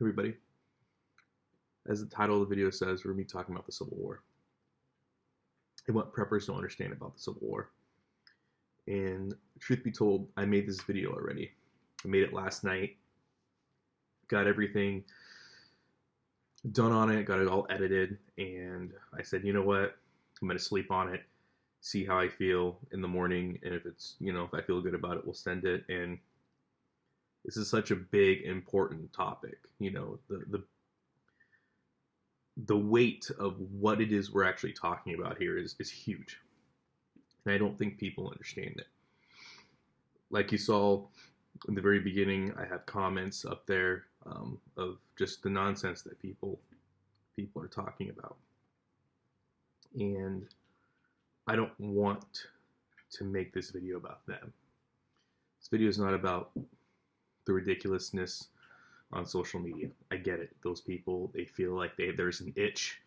Everybody, as the title of the video says, we're going to be talking about the Civil War and what preppers don't understand about the Civil War. And truth be told, I made this video already. I made it last night, got everything done on it, got it all edited, and I said, you know what, I'm going to sleep on it, see how I feel in the morning, and if it's, if I feel good about it, we'll send it. And this is such a big, important topic. The weight of what it is we're actually talking about here is huge. And I don't think people understand it. Like you saw in the very beginning, I have comments up there of just the nonsense that people are talking about. And I don't want to make this video about them. This video is not about the ridiculousness on social media. I get it. Those people, they feel like there's an itch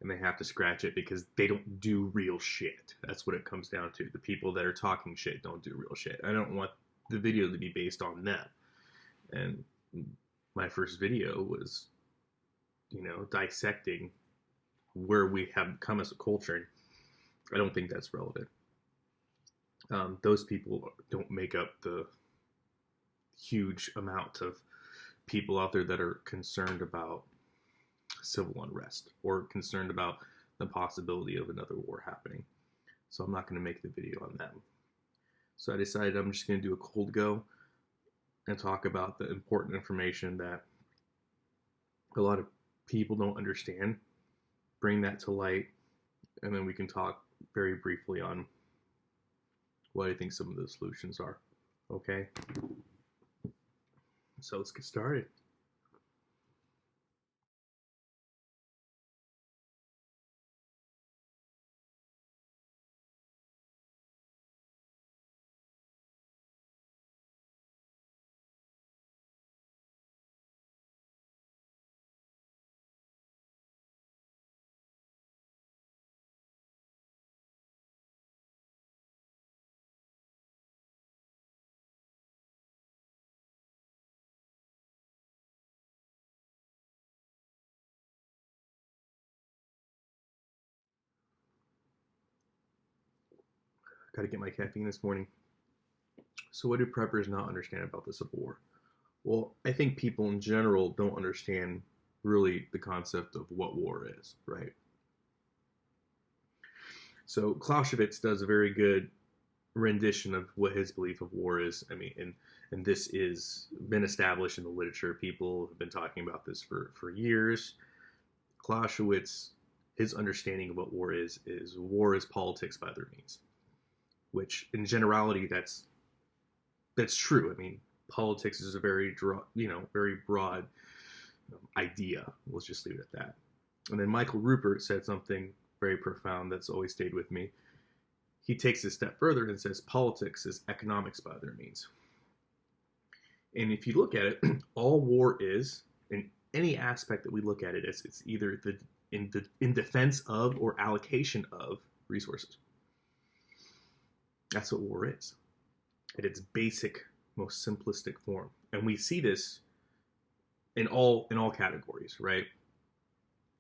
and they have to scratch it because they don't do real shit. That's what it comes down to. The people that are talking shit don't do real shit. I don't want the video to be based on them. And my first video was, dissecting where we have come as a culture. And I don't think that's relevant. Those people don't make up the huge amount of people out there that are concerned about civil unrest or concerned about the possibility of another war happening. So I'm not going to make the video on them. So I decided I'm just going to do a cold go and talk about the important information that a lot of people don't understand, bring that to light, and then we can talk very briefly on what I think some of the solutions are. Okay? So let's get started. Got to get my caffeine this morning. So what do preppers not understand about the Civil War? Well, I think people in general don't understand really the concept of what war is, right? So Clausewitz does a very good rendition of what his belief of war is. I mean, and this is been established in the literature. People have been talking about this for years. Clausewitz, his understanding of what war is war is politics by other means, which in generality that's true. I mean, politics is a very broad idea. Let's just leave it at that. And then Michael Rupert said something very profound that's always stayed with me. He takes it a step further and says politics is economics by other means. And if you look at it, all war is, in any aspect that we look at it, it's either in defense of or allocation of resources. That's what war is at its basic, most simplistic form. And we see this in all categories, right?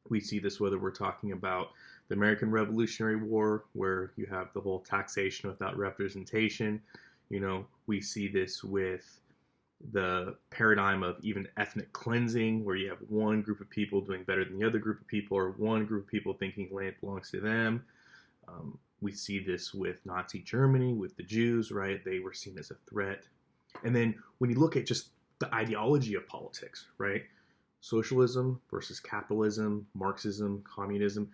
We see this whether we're talking about the American Revolutionary War, where you have the whole taxation without representation. We see this with the paradigm of even ethnic cleansing, where you have one group of people doing better than the other group of people, or one group of people thinking land belongs to them. We see this with Nazi Germany, with the Jews, right? They were seen as a threat. And then when you look at just the ideology of politics, right? Socialism versus capitalism, Marxism, communism,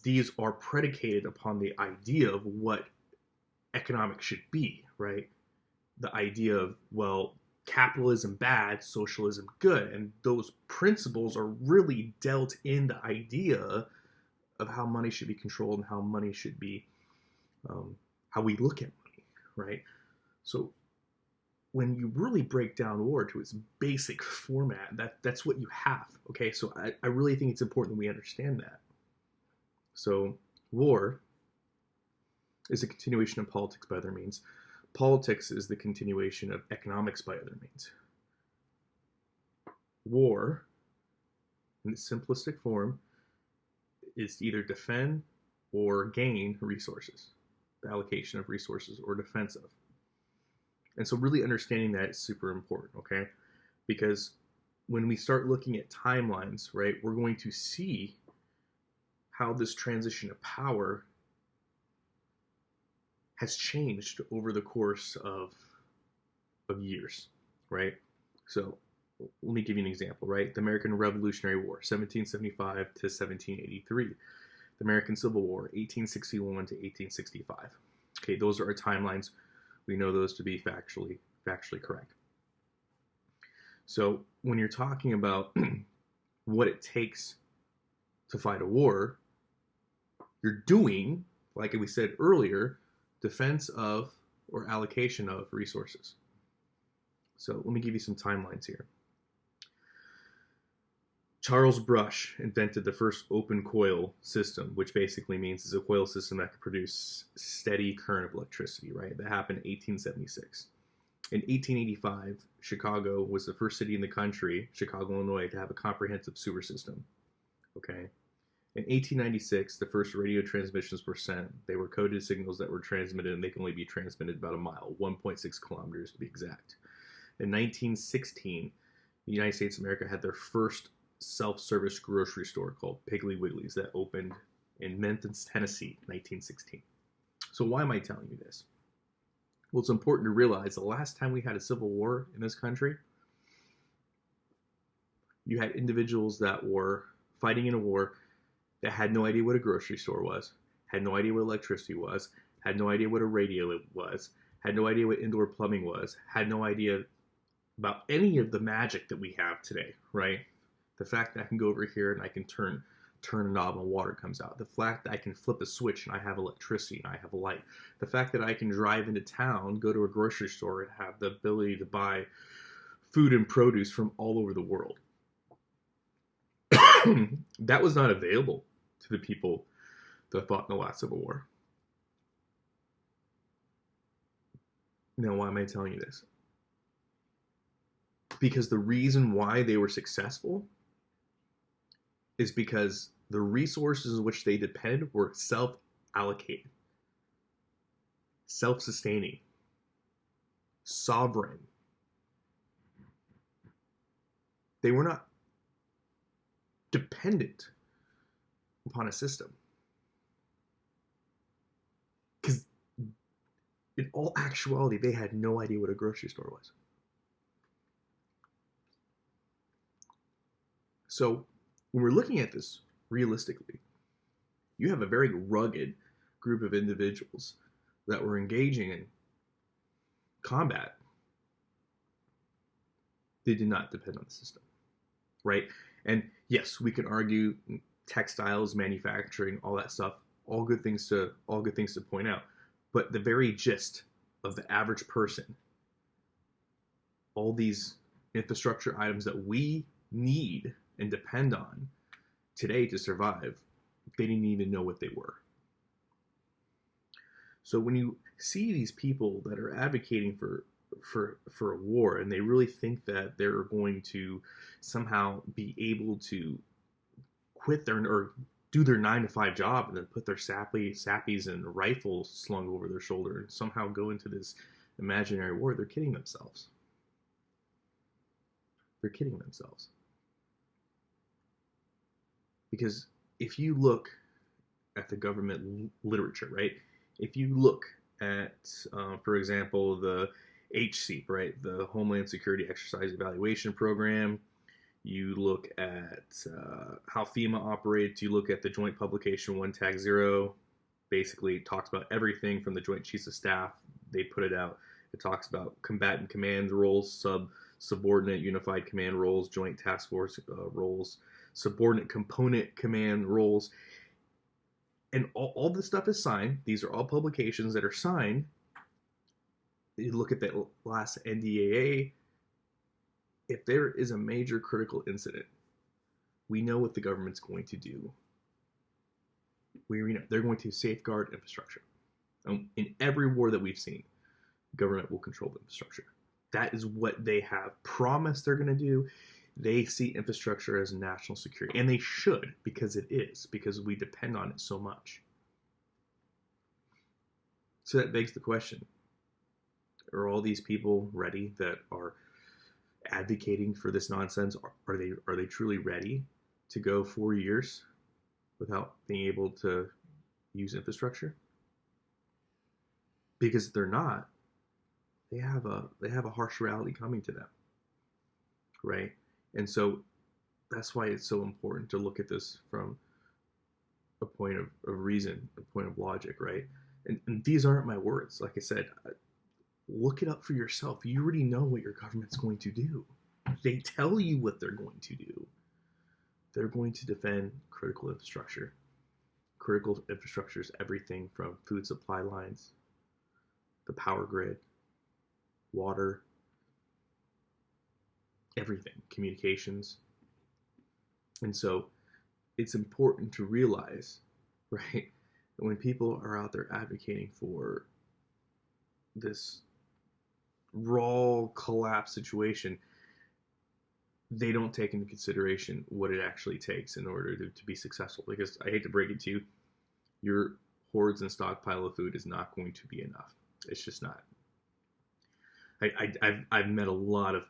these are predicated upon the idea of what economics should be, right? The idea of, well, capitalism bad, socialism good. And those principles are really dealt in the idea of how money should be controlled and how money should be, how we look at money, right? So when you really break down war to its basic format, that's what you have, okay? So I really think it's important that we understand that. So war is a continuation of politics by other means. Politics is the continuation of economics by other means. war, in its simplistic form, is to either defend or gain resources, the allocation of resources or defense of. And so really understanding that is super important, okay? Because when we start looking at timelines, right, we're going to see how this transition of power has changed over the course of years, right? So let me give you an example, right? The American Revolutionary War, 1775 to 1783. The American Civil War, 1861 to 1865. Okay, those are our timelines. We know those to be factually correct. So when you're talking about what it takes to fight a war, you're doing, like we said earlier, defense of or allocation of resources. So let me give you some timelines here. Charles Brush invented the first open coil system, which basically means it's a coil system that could produce steady current of electricity, right? That happened in 1876. In 1885, Chicago was the first city in the country, Chicago, Illinois, to have a comprehensive sewer system. Okay. In 1896, the first radio transmissions were sent. They were coded signals that were transmitted, and they can only be transmitted about a mile, 1.6 kilometers to be exact. In 1916, the United States of America had their first self-service grocery store called Piggly Wiggly's that opened in Memphis, Tennessee, 1916. So why am I telling you this? Well, it's important to realize the last time we had a civil war in this country, you had individuals that were fighting in a war that had no idea what a grocery store was, had no idea what electricity was, had no idea what a radio was, had no idea what indoor plumbing was, had no idea about any of the magic that we have today, right? The fact that I can go over here and I can turn a knob and water comes out. The fact that I can flip a switch and I have electricity and I have a light. The fact that I can drive into town, go to a grocery store, and have the ability to buy food and produce from all over the world. That was not available to the people that fought in the last Civil War. Now, why am I telling you this? Because the reason why they were successful is because the resources in which they depended were self-allocated, self-sustaining, sovereign. They were not dependent upon a system. Because in all actuality, they had no idea what a grocery store was. So when we're looking at this realistically, you have a very rugged group of individuals that were engaging in combat. They did not depend on the system, right? And yes, we can argue textiles, manufacturing, all that stuff, all good things to point out. But the very gist of the average person, all these infrastructure items that we need and depend on today to survive, they didn't even know what they were. So when you see these people that are advocating for a war, and they really think that they're going to somehow be able to quit their or do their 9-to-5 job and then put their sappies and rifles slung over their shoulder and somehow go into this imaginary war, they're kidding themselves. They're kidding themselves. Because if you look at the government literature, right? If you look at, for example, the HSEEP, right? The Homeland Security Exercise Evaluation Program. You look at how FEMA operates. You look at the Joint Publication 1 Tag 0. Basically, it talks about everything from the Joint Chiefs of Staff. They put it out. It talks about combatant command roles, subordinate unified command roles, joint task force roles, subordinate component command roles. And all this stuff is signed. These are all publications that are signed. You look at that last NDAA. If there is a major critical incident, we know what the government's going to do. They're going to safeguard infrastructure. In every war that we've seen, government will control the infrastructure. That is what they have promised they're going to do. They see infrastructure as national security, and they should, because it is, because we depend on it so much. So that begs the question, are all these people ready that are advocating for this nonsense? Are they truly ready to go 4 years without being able to use infrastructure? Because if they're not, they have a harsh reality coming to them, right? And so that's why it's so important to look at this from a point of reason, a point of logic, right? And these aren't my words. Like I said, look it up for yourself. You already know what your government's going to do. They tell you what they're going to do. They're going to defend critical infrastructure. Critical infrastructure is everything from food supply lines, the power grid, water, everything, communications. And so it's important to realize, right, that when people are out there advocating for this raw collapse situation, they don't take into consideration what it actually takes in order to be successful. Because I hate to break it to you, your hordes and stockpile of food is not going to be enough. It's just not. I've met a lot of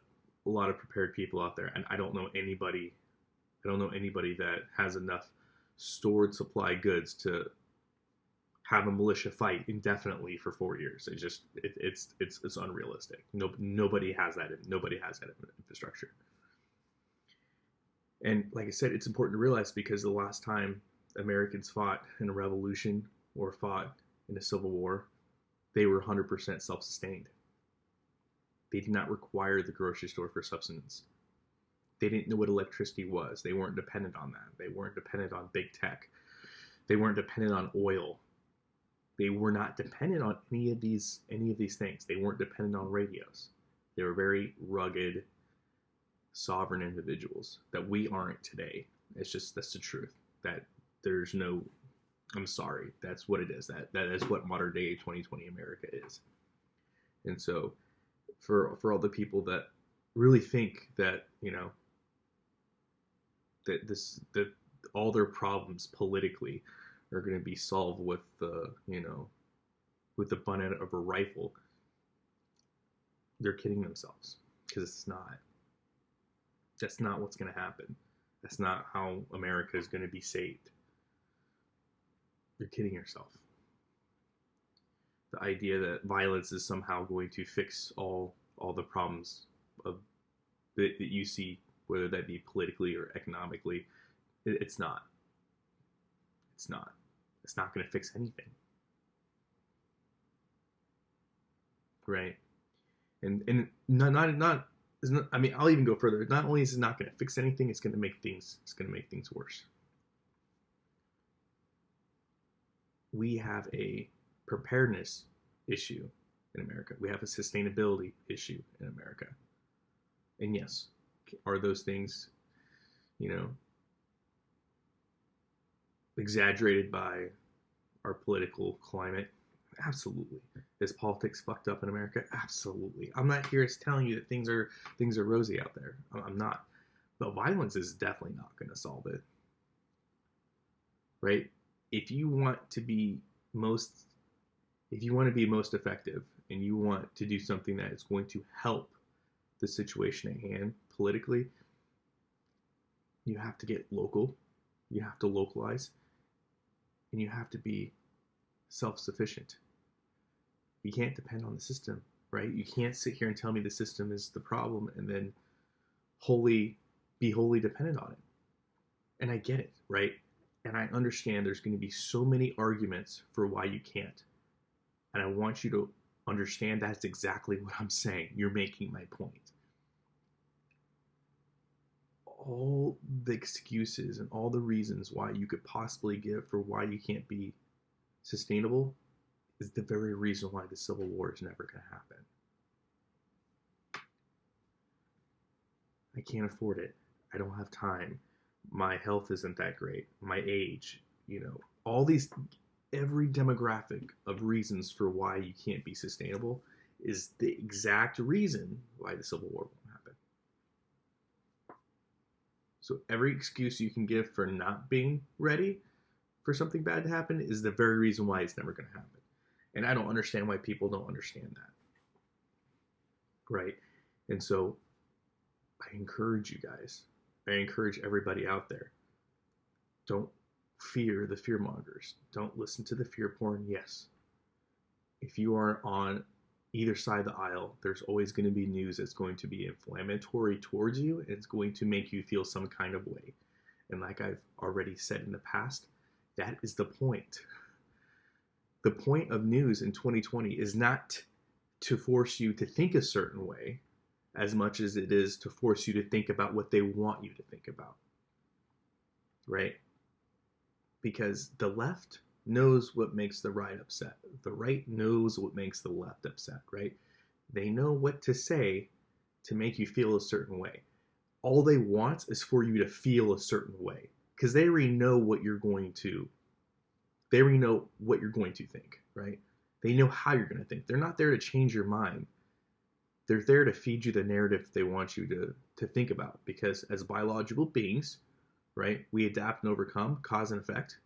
prepared people out there, and I don't know anybody that has enough stored supply goods to have a militia fight indefinitely for 4 years. It's unrealistic. Nobody has that. Nobody has that infrastructure. And like I said, it's important to realize, because the last time Americans fought in a revolution or fought in a civil war, they were 100% self-sustained. They did not require the grocery store for subsistence. They didn't know what electricity was. They weren't dependent on that. They weren't dependent on big tech. They weren't dependent on oil. They were not dependent on any of these things. They weren't dependent on radios. They were very rugged, sovereign individuals that we aren't today. That's the truth. That there's no, I'm sorry, that's what it is. That is what modern day 2020 America is. And so for all the people that really think that, that all their problems politically are going to be solved with the butt end of a rifle, they're kidding themselves, because it's not. That's not what's going to happen. That's not how America is going to be saved. You're kidding yourself. The idea that violence is somehow going to fix all the problems that you see, whether that be politically or economically, it's not. It's not. It's not going to fix anything. Right? And not. I mean, I'll even go further. Not only is it not going to fix anything, it's going to make things worse. We have a preparedness issue in America. We have a sustainability issue in America. And yes, are those things, exaggerated by our political climate? Absolutely. Is politics fucked up in America? Absolutely. I'm not here telling you that things are rosy out there. I'm not. But violence is definitely not going to solve it. Right? If you want to be most effective, and you want to do something that is going to help the situation at hand politically, you have to get local, you have to localize, and you have to be self-sufficient. You can't depend on the system, right? You can't sit here and tell me the system is the problem and then be wholly dependent on it. And I get it, right? And I understand there's going to be so many arguments for why you can't. And I want you to understand that's exactly what I'm saying. You're making my point. All the excuses and all the reasons why you could possibly give for why you can't be sustainable is the very reason why the Civil War is never going to happen. I can't afford it. I don't have time. My health isn't that great. My age, all these, every demographic of reasons for why you can't be sustainable is the exact reason why the Civil War won't happen. So every excuse you can give for not being ready for something bad to happen is the very reason why it's never going to happen. And I don't understand why people don't understand that. Right? And so I encourage you guys, I encourage everybody out there, don't fear the fear mongers. Don't listen to the fear porn. Yes, if you are on either side of the aisle, there's always going to be news that's going to be inflammatory towards you, and it's going to make you feel some kind of way. And like I've already said in the past, that is the point. The point of news in 2020 is not to force you to think a certain way as much as it is to force you to think about what they want you to think about. Right? Because the left knows what makes the right upset. The right knows what makes the left upset, right? They know what to say to make you feel a certain way. All they want is for you to feel a certain way, because they already know what you're going to think, right? They know how you're going to think. They're not there to change your mind. They're there to feed you the narrative they want you to think about, because as biological beings, right, we adapt and overcome, cause and effect.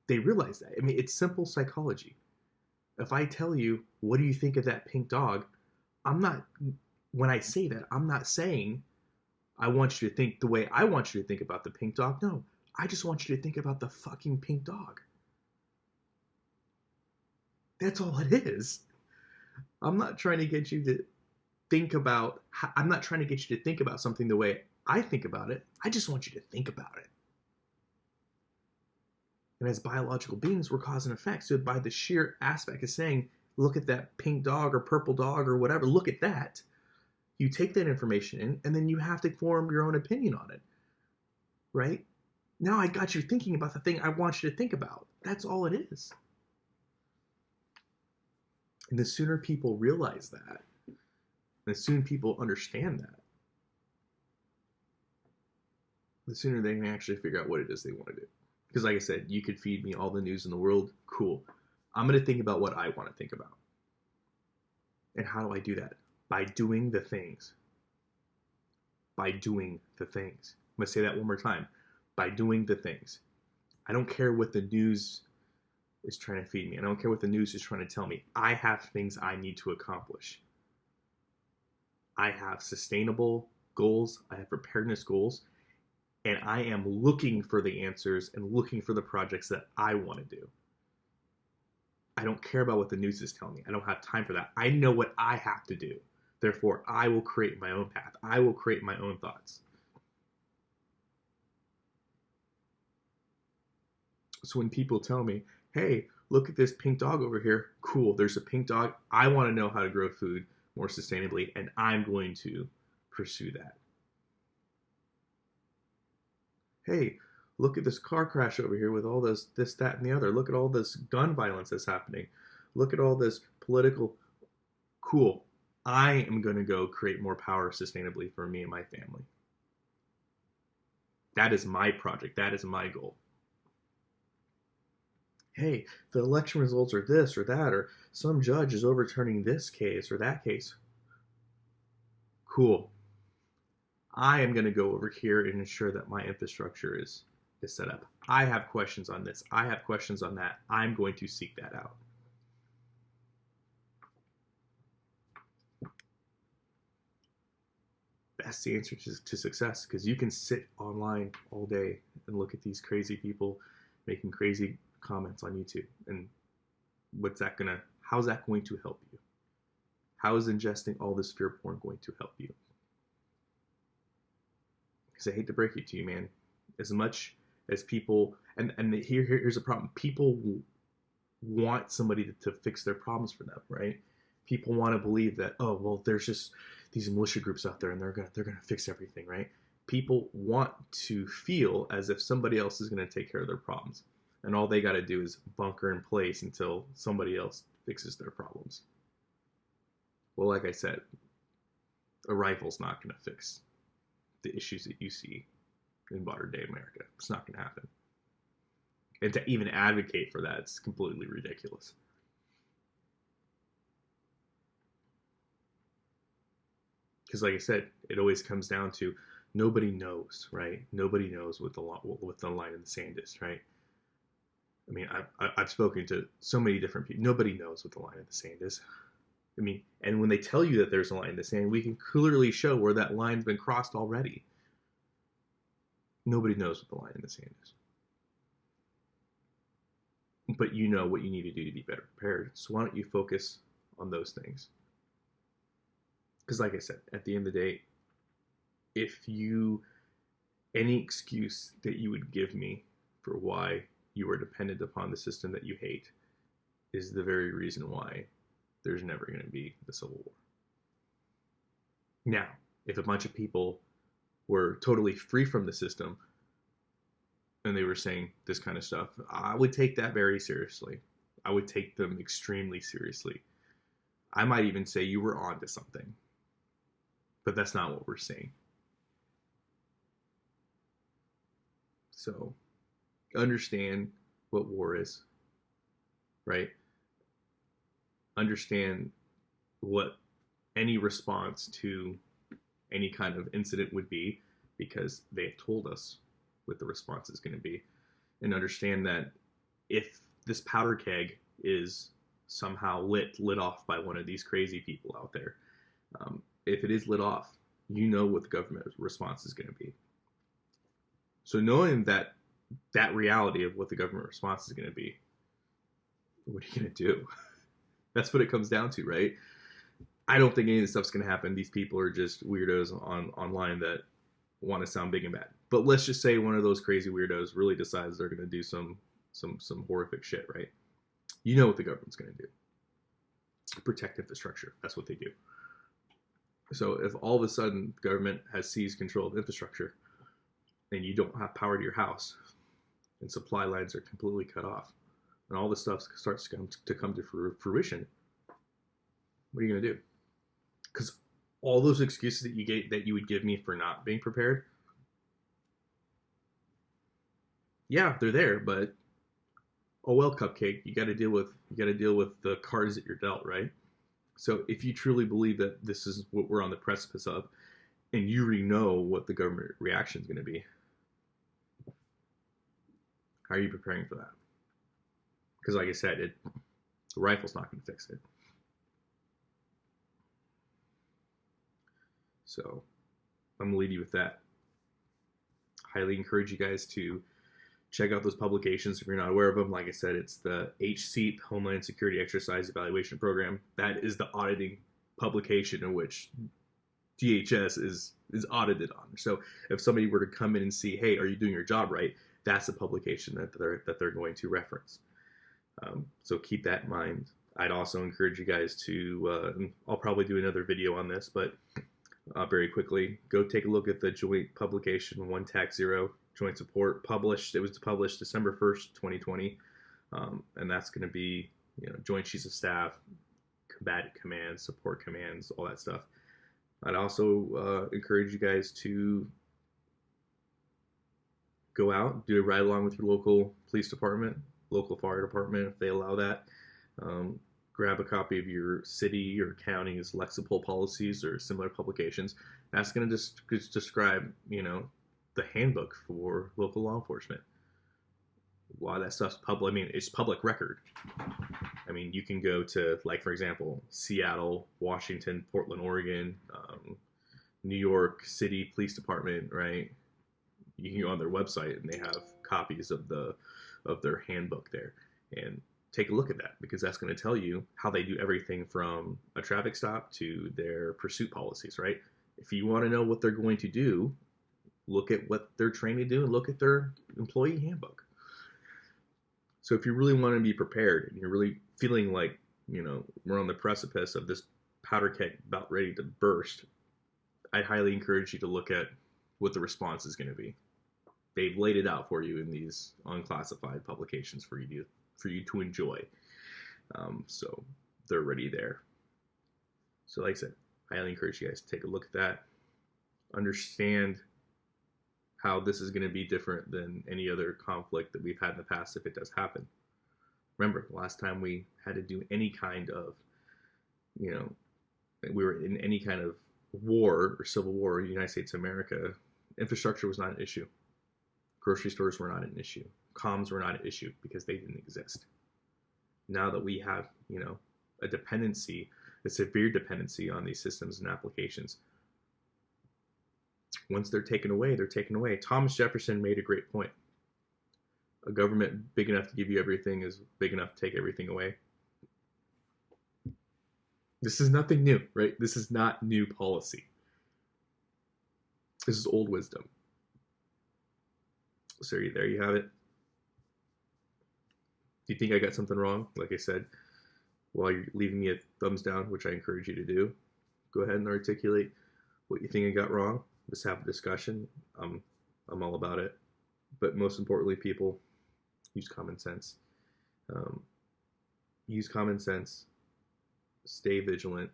They realize that. I mean, it's simple psychology. If I tell you, what do you think of that pink dog? When I say that, I'm not saying I want you to think the way I want you to think about the pink dog. No, I just want you to think about the fucking pink dog. That's all it is. I'm not trying to get you to think about something the way I think about it. I just want you to think about it. And as biological beings, we're cause and effect. So by the sheer aspect of saying, look at that pink dog or purple dog or whatever, look at that, you take that information in, and then you have to form your own opinion on it. Right? Now I got you thinking about the thing I want you to think about. That's all it is. And the sooner people realize that, the sooner people understand that, the sooner they can actually figure out what it is they want to do. Because like I said, you could feed me all the news in the world. Cool. I'm going to think about what I want to think about. And how do I do that? By doing the things. By doing the things. I'm going to say that one more time. By doing the things. I don't care what the news is trying to feed me. I don't care what the news is trying to tell me. I have things I need to accomplish. I have sustainable goals. I have preparedness goals. And I am looking for the answers and looking for the projects that I want to do. I don't care about what the news is telling me. I don't have time for that. I know what I have to do. Therefore, I will create my own path. I will create my own thoughts. So when people tell me, hey, look at this pink dog over here. Cool, there's a pink dog. I want to know how to grow food more sustainably, and I'm going to pursue that. Hey, look at this car crash over here with all this, that, and the other. Look at all this gun violence that's happening. Look at all this political. Cool. I am going to go create more power sustainably for me and my family. That is my project. That is my goal. Hey, the election results are this or that, or some judge is overturning this case or that case. Cool. I am going to go over here and ensure that my infrastructure is set up. I have questions on this. I have questions on that. I'm going to seek that out. That's the answer to success, because you can sit online all day and look at these crazy people making crazy comments on YouTube. And how's that going to help you? How is ingesting all this fear porn going to help you? Because I hate to break it to you, man. As much as people, and here's a problem. People want somebody to fix their problems for them, right? People want to believe that, oh, well, there's just these militia groups out there and they're gonna fix everything, right? People want to feel as if somebody else is gonna take care of their problems. And all they gotta do is bunker in place until somebody else fixes their problems. Well, like I said, a rifle's not gonna fix the issues that you see in modern day America. It's not going to happen. And to even advocate for that, it's completely ridiculous. Because like I said, it always comes down to Nobody knows, right? Nobody knows what the line in the sand is, right? I mean, I've spoken to so many different people. Nobody knows what the line in the sand is. I mean, and when they tell you that there's a line in the sand, we can clearly show where that line's been crossed already. Nobody knows what the line in the sand is. But you know what you need to do to be better prepared. So why don't you focus on those things? Because like I said, at the end of the day, any excuse that you would give me for why you are dependent upon the system that you hate is the very reason why there's never going to be the Civil War. Now, if a bunch of people were totally free from the system and they were saying this kind of stuff, I would take that very seriously. I would take them extremely seriously. I might even say you were onto something. But that's not what we're saying. So, understand what war is, right? Understand what any response to any kind of incident would be, because they've told us what the response is going to be. And understand that if this powder keg is somehow lit off by one of these crazy people out there, if it is lit off, you know what the government response is going to be. So knowing that reality of what the government response is going to be, what are you going to do? That's what it comes down to, right? I don't think any of this stuff's going to happen. These people are just weirdos online that want to sound big and bad. But let's just say one of those crazy weirdos really decides they're going to do some horrific shit, right? You know what the government's going to do. Protect infrastructure. That's what they do. So if all of a sudden the government has seized control of infrastructure and you don't have power to your house and supply lines are completely cut off and all this stuff starts to come to fruition, what are you going to do? Because all those excuses that you would give me for not being prepared, yeah, they're there, but oh well, cupcake, you got to deal with the cards that you're dealt, right? So if you truly believe that this is what we're on the precipice of, and you already know what the government reaction is going to be, how are you preparing for that? Because like I said, the rifle's not going to fix it. So I'm going to leave you with that. Highly encourage you guys to check out those publications if you're not aware of them. Like I said, it's the HSEEP, Homeland Security Exercise Evaluation Program. That is the auditing publication in which DHS is audited on. So if somebody were to come in and see, hey, are you doing your job right? That's a publication that they're going to reference. So keep that in mind. I'd also encourage you guys to, I'll probably do another video on this, but very quickly, go take a look at the joint publication, One Tax Zero, Joint Support, published. It was published December 1st, 2020. And that's going to be, Joint Chiefs of Staff, combatant commands, support commands, all that stuff. I'd also encourage you guys to go out, do a ride along with your local police department, local fire department, if they allow that. Grab a copy of your city or county's Lexipol policies or similar publications. That's going to just describe, the handbook for local law enforcement. A lot of that stuff's public. I mean, it's public record. I mean, you can go to, like, for example, Seattle, Washington, Portland, Oregon, New York City Police Department, right? You can go on their website and they have copies of their handbook there. And take a look at that, because that's going to tell you how they do everything from a traffic stop to their pursuit policies, right? If you want to know what they're going to do, look at what they're trained to do and look at their employee handbook. So if you really want to be prepared and you're really feeling like, we're on the precipice of this powder keg about ready to burst, I highly encourage you to look at what the response is going to be. They've laid it out for you in these unclassified publications for you to enjoy. So they're already there. So like I said, I highly encourage you guys to take a look at that. Understand how this is going to be different than any other conflict that we've had in the past if it does happen. Remember, the last time we had to do any kind of, we were in any kind of war or civil war in the United States of America, Infrastructure was not an issue. Grocery stores were not an issue. Comms were not an issue because they didn't exist. Now that we have, a dependency, a severe dependency on these systems and applications, once they're taken away, they're taken away. Thomas Jefferson made a great point. A government big enough to give you everything is big enough to take everything away. This is nothing new, right? This is not new policy. This is old wisdom. So there you have it. Do you think I got something wrong? Like I said, while you're leaving me a thumbs down, which I encourage you to do, go ahead and articulate what you think I got wrong. Let's have a discussion. I'm all about it. But most importantly, people, use common sense. Use common sense. Stay vigilant.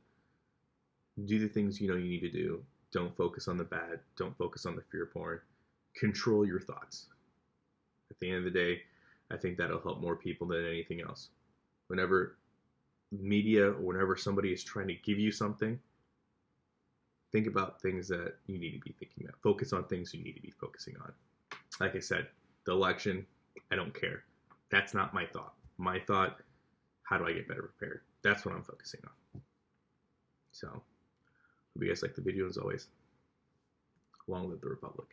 Do the things you know you need to do. Don't focus on the bad. Don't focus on the fear porn. Control your thoughts. At the end of the day, I think that'll help more people than anything else. Whenever media or whenever somebody is trying to give you something, think about things that you need to be thinking about. Focus on things you need to be focusing on. Like I said, the election, I don't care. That's not my thought. My thought, how do I get better prepared? That's what I'm focusing on. So, hope you guys like the video as always. Long live the Republic.